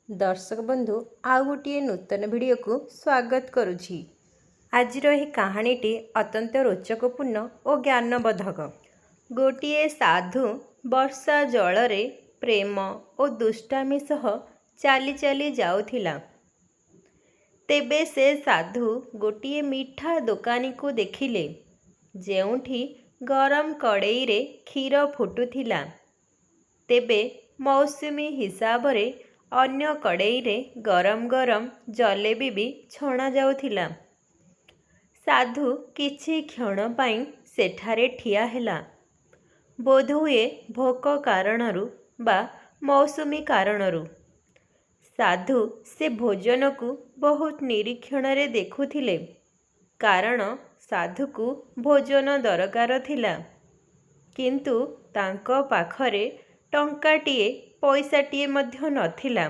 दर्शक बंधु आउ गोटे नूतन वीडियो को स्वागत करुछि। आजिर यह कहानीटी अत्यंत रोचकपूर्ण और ज्ञानबोधक। गोटे साधु वर्षा जलरे प्रेम और दुष्टामी सह चाली चाली जाउथिला। तेबे से साधु गोटे मीठा दोकानी को देखिले जेउठी गरम कड़ई रे क्षीर फुटुथिला। तेबे मौसुमी हिसाब रे अन्य कड़ई रे गरम गरम जलेबी भी छणा जाउथिला। साधु किछि क्षण पाई सेठारे ठिया हेला। बोधहुए भोक कारणरू बा मौसुमी कारणरू। साधु से भोजन को बहुत निरीक्षण रे देखुथिले कारण साधु को भोजन दरकार थिला, किंतु तांको पाखरे टंकाटिए पैसाटिए मध्य नथिला।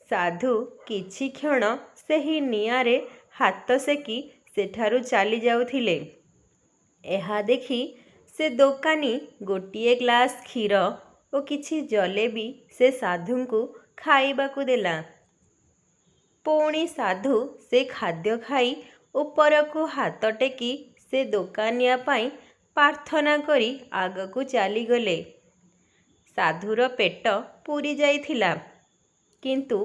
साधु किछि क्षण सेही निआरे हाथ सेकी सेठारु चाली जाउथिले। एहा देखि से दोकानी गोटिए ग्लास क्षीर और किछि जलेबी से साधु को खाइबाकू देला। पुणी साधु से खाद्य खाई ऊपर को हाथ टेकी से दोकानिया पाई प्रार्थना करी आगकू चली गले। साधुर पेट पूरी जाइथिला, किंतु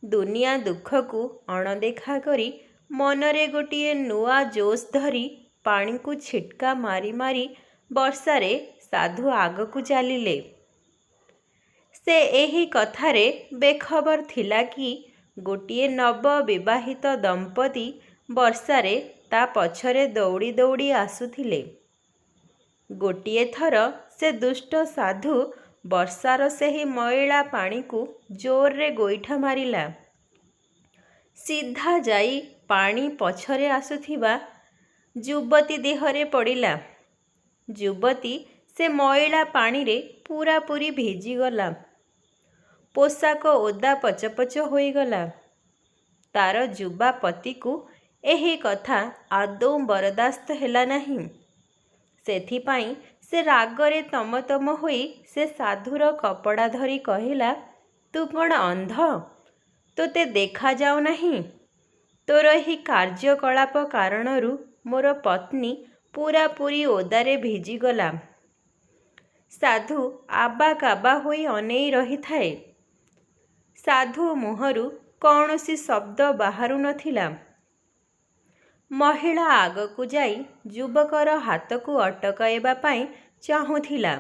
दुनिया दुख को अणदेखा करी मनरे गोटिए नुआ जोश धरी पानी को छिटका मारी मारी वर्षारे साधु आगकू चलिले। से एही कथारे बेखबर थिला कि गोटिए नव विवाहित दंपति वर्षारे ता पछरे दौड़ी दौड़ी आसुथिले। गोटिए थर से दुष्ट साधु वर्षार सेही मैला पानी को जोर रे गोईठा मारिला। सीधा जाई पानी पछरे आसुथिबा युवती देहरे पड़िला। युवती से मैला पानी रे पूरा पूरी भिजी गला। पोशाक ओदा पचपच होई गला। तार युवा पति को एही कथा आदौ बरदास्त हेला नहीं। सेथिपाई से रागरे तमतम होई से साधुर कपड़ा धरी कहिला, तू कौन अंध? तोते देखा जाऊ नहीं? तोर ही कार्यकलाप कारणरू मोर पत्नी पूरा पूरी ओदारे भिजी गला। साधु आबा काबा होई अनेई रही थाए। साधु मुहरु कौनसी शब्द बाहरु नथिला। महिला आगकू जाई युवकर हाथ को अटकाइबा पाई चाहुथिला,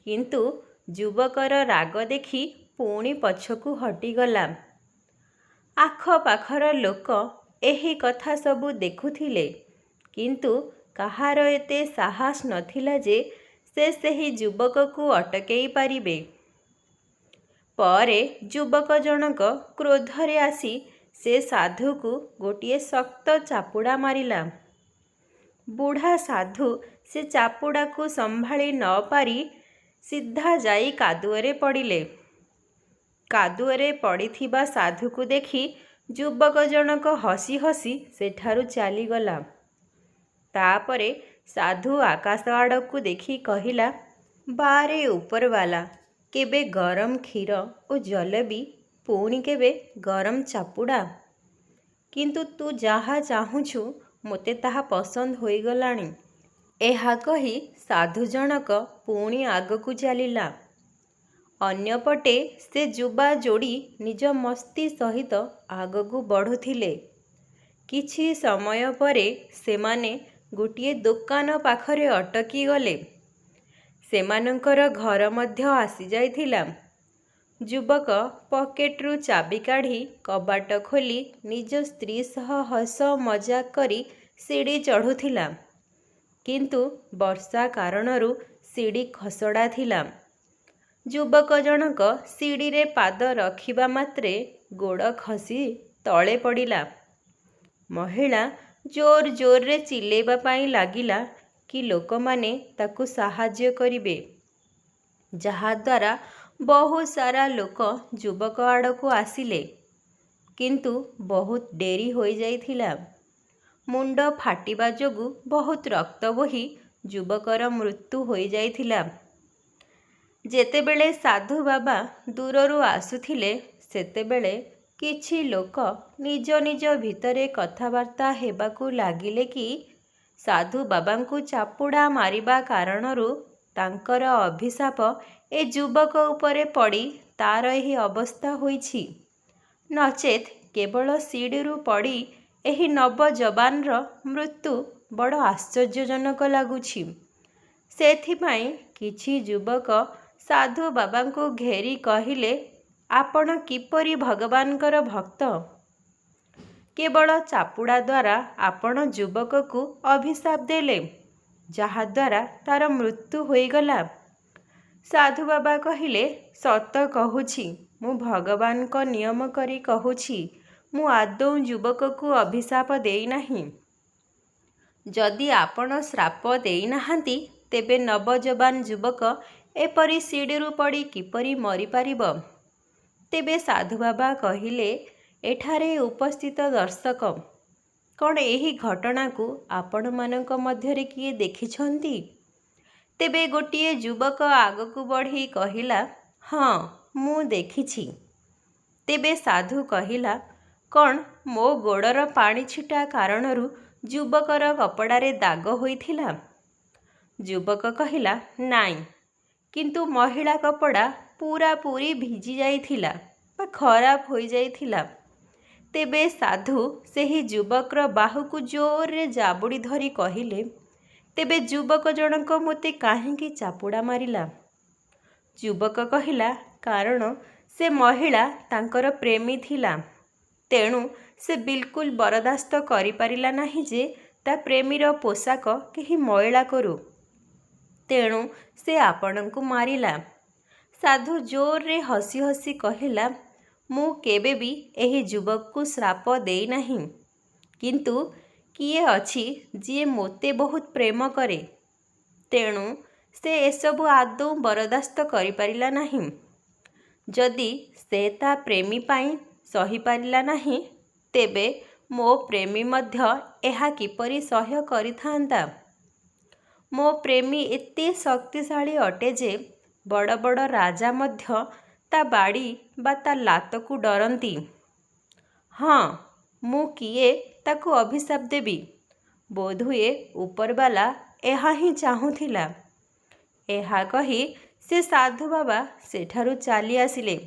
किंतु युवकर राग देखी पुणी पछकू हटिगला। आखपाखर लोक एही कथा सबू देखुथिले, किंतु कहार एते साहस नथिला जे से सेही युवक को अटकेई पारिबे। परे युवक जनक क्रोधरे आसी से साधु को गोटिए शक्त चापुड़ा मारिला। बुढ़ा साधु से चापुड़ा को संभाली न पारी सीधा जाई कादुअरे पड़िले। कादुअरे पड़िथिबा साधु को देखी युवक जनक हसी हसी सेठारु चलीगला। तापरे साधु आकाश आड़कू देखी कहिला, बारे उपरवाला, केबे गरम क्षीर और जलेबी, पुणी केबे गरम चापुड़ा। किंतु तू जहा चाहुछु मोते ताहा पसंद होई गलानी। एहा कही साधु जनक पुणी आगकू चलिला। अन्यपटे से युवा जोड़ी निज मस्ती सहित आगकू बढ़ुथिले। किछि समय परे सेमाने गोटिए दुकान पाखरे अटकी गले। सेमानंकर घर मध्य आसी जाइथिला। युवक पकेट्रु चाबी काढ़ी कबाट खोली निज स्त्री सह हस मजाक करी सीढ़ी चढ़ुथिला, किंतु वर्षा कारणरू सीढ़ी खसड़ा थिला। युवक जनक सीढ़ी रे पाद रखिबा मात्रे गोड़ खसी तले पड़िला। महिला जोर जोर रे चिल्लेबा पाई लागिला कि लोक माने ताकू साहाଯ୍य करिबे, जहा द्वारा बहुत सारा लोक युवक आड़कू आसिले, किंतु बहुत डेरी हो जाइथिला। मुंड फाटिबा जोगु बहुत रक्त बोही युवकर मृत्यु हो जाइथिला। जेतेबेले साधु बाबा दूररू आसुथिले ସେତେବେଳେ କିଛି ଲୋକ ନିଜ ନିଜ ଭିତରେ କଥାବାର୍ତ୍ତା ହେବାକୁ ଲାଗିଲେ କି ସାଧୁ ବାବାଙ୍କୁ ଚାପୁଡ଼ା ମାରିବା କାରଣରୁ ତାଙ୍କର ଅଭିଶାପ ଏ ଯୁବକ ଉପରେ ପଡ଼ି ତାର ଏହି ଅବସ୍ଥା ହୋଇଛି, ନଚେତ୍ କେବଳ ସିଡ଼ିରୁ ପଡ଼ି ଏହି ନବଯବାନର ମୃତ୍ୟୁ ବଡ଼ ଆଶ୍ଚର୍ଯ୍ୟଜନକ ଲାଗୁଛି। ସେଥିପାଇଁ କିଛି ଯୁବକ ସାଧୁ ବାବାଙ୍କୁ ଘେରି କହିଲେ, ଆପଣ କିପରି ଭଗବାନଙ୍କର ଭକ୍ତ? କେବଳ ଚାପୁଡ଼ା ଦ୍ୱାରା ଆପଣ ଯୁବକକୁ ଅଭିଶାପ ଦେଲେ, ଯାହାଦ୍ୱାରା ତାର ମୃତ୍ୟୁ ହୋଇଗଲା। ସାଧୁ ବାବା କହିଲେ, ସତ କହୁଛି, ମୁଁ ଭଗବାନଙ୍କ ନିୟମ କରି କହୁଛି, ମୁଁ ଆଦୌ ଯୁବକକୁ ଅଭିଶାପ ଦେଇନାହିଁ। ଯଦି ଆପଣ ଶ୍ରାପ ଦେଇନାହାନ୍ତି, ତେବେ ନବଯବାନ ଯୁବକ ଏପରି ସିଡ଼ିରୁ ପଡ଼ି କିପରି ମରିପାରିବ? ତେବେ ସାଧୁବାବା କହିଲେ, ଏଠାରେ ଉପସ୍ଥିତ ଦର୍ଶକ, କ'ଣ ଏହି ଘଟଣାକୁ ଆପଣମାନଙ୍କ ମଧ୍ୟରେ କିଏ ଦେଖିଛନ୍ତି? ତେବେ ଗୋଟିଏ ଯୁବକ ଆଗକୁ ବଢ଼ି କହିଲା, ହଁ, ମୁଁ ଦେଖିଛି। ତେବେ ସାଧୁ କହିଲା, କ'ଣ ମୋ ଗୋଡ଼ର ପାଣି ଛିଟା କାରଣରୁ ଯୁବକର କପଡ଼ାରେ ଦାଗ ହୋଇଥିଲା? ଯୁବକ କହିଲା, ନାଇଁ, କିନ୍ତୁ ମହିଳା କପଡ଼ା ପୂରାପୂରି ଭିଜି ଯାଇଥିଲା ବା ଖରାପ ହୋଇଯାଇଥିଲା। ତେବେ ସାଧୁ ସେହି ଯୁବକର ବାହୁକୁ ଜୋରରେ ଜାବୁଡ଼ି ଧରି କହିଲେ, ତେବେ ଯୁବକ ଜଣକ ମୋତେ କାହିଁକି ଚାପୁଡ଼ା ମାରିଲା? ଯୁବକ କହିଲା, କାରଣ ସେ ମହିଳା ତାଙ୍କର ପ୍ରେମୀ ଥିଲା। ତେଣୁ ସେ ବିଲକୁଲ ବରଦାସ୍ତ କରିପାରିଲା ନାହିଁ ଯେ ତା ପ୍ରେମୀର ପୋଷାକ କେହି ମଇଳା କରୁ। ତେଣୁ ସେ ଆପଣଙ୍କୁ ମାରିଲା। ସାଧୁ ଜୋରରେ ହସି ହସି କହିଲା, ମୁଁ କେବେ ବି ଏହି ଯୁବକକୁ ଶ୍ରାପ ଦେଇନାହିଁ। କିନ୍ତୁ କିଏ ଅଛି ଯିଏ ମୋତେ ବହୁତ ପ୍ରେମ କରେ। ତେଣୁ ସେ ଏସବୁ ଆଦୌ ବରଦାସ୍ତ କରିପାରିଲା ନାହିଁ। ଯଦି ସେ ତା ପ୍ରେମୀ ପାଇଁ ସହିପାରିଲା ନାହିଁ, ତେବେ ମୋ ପ୍ରେମୀ ମଧ୍ୟ ଏହା କିପରି ସହ୍ୟ କରିଥାନ୍ତା? ମୋ ପ୍ରେମୀ ଏତେ ଶକ୍ତିଶାଳୀ ଅଟେ ଯେ ବଡ଼ ବଡ଼ ରାଜା ମଧ୍ୟ ତା ବାଡ଼ି ବା ତା ଲାତକୁ ଡରନ୍ତି। ହଁ, ମୁଁ କିଏ ତାକୁ ଅଭିଶାପ ଦେବି? ବୋଧହୁଏ ଉପରବାଲା ଏହା ହିଁ ଚାହୁଁଥିଲା। ଏହା କହି ସେ ସାଧୁ ବାବା ସେଠାରୁ ଚାଲି ଆସିଲେ।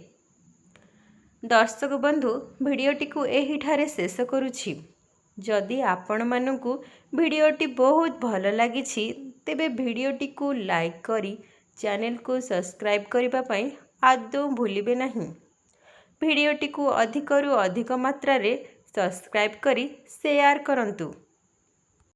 ଦର୍ଶକ ବନ୍ଧୁ, ଭିଡ଼ିଓଟିକୁ ଏହିଠାରେ ଶେଷ କରୁଛି। ଯଦି ଆପଣମାନଙ୍କୁ ଭିଡ଼ିଓଟି ବହୁତ ଭଲ ଲାଗିଛି, ତେବେ ଭିଡ଼ିଓଟିକୁ ଲାଇକ୍ କରି ଚ୍ୟାନେଲକୁ ସବସ୍କ୍ରାଇବ୍ କରିବା ପାଇଁ ଆଦୌ ଭୁଲିବେ ନାହିଁ। ଭିଡ଼ିଓଟିକୁ ଅଧିକରୁ ଅଧିକ ମାତ୍ରାରେ ସବସ୍କ୍ରାଇବ୍ କରି ସେୟାର କରନ୍ତୁ।